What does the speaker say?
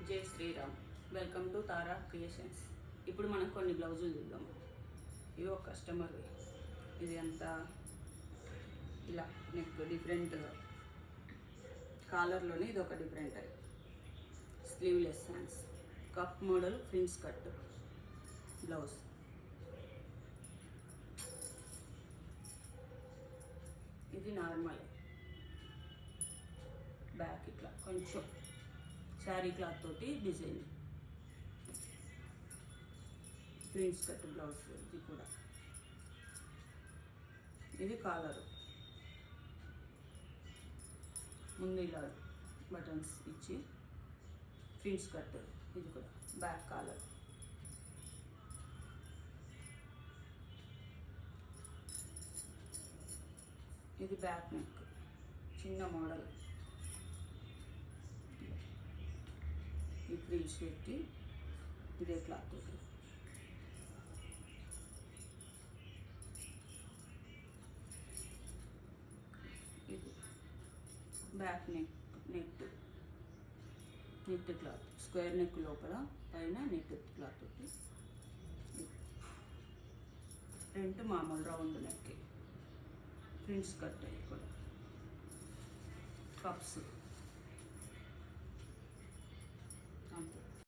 జై Shriram. Welcome to Tara Creations. ఇప్పుడు మనం కొన్ని బ్లౌజులు చూద్దాం. ఇవి ఒక కస్టమర్, ఇది అంతా ఇలా నెక్ డిఫరెంట్గా కాలర్లోనే ఇది ఒక different sleeveless hands cup model prince cut blouse. ఇది నార్మల్ బ్యాక్ ఇట్లా కొంచెం శారీ క్లాత్ తోటి డిజైన్ ప్రిన్స్ కట్ బ్లౌజ్. ఇది కూడా ఇది కాలరు, ముందు ఇలా బటన్స్ ఇచ్చి ప్రిన్స్ కట్. ఇది కూడా బ్యాక్ కాలర్. ఇది బ్యాక్ నెక్ చిన్న మోడల్. ఈ ప్రిన్స్ పెట్టి ఇదే క్లాత్. ఇది back net cloth, square neck లోపల పైన నెట్ క్లాత్ తోటి. ఫ్రంట్ మామూలు రౌండ్ నెక్ ప్రిన్స్ కట్. కూడా కప్స్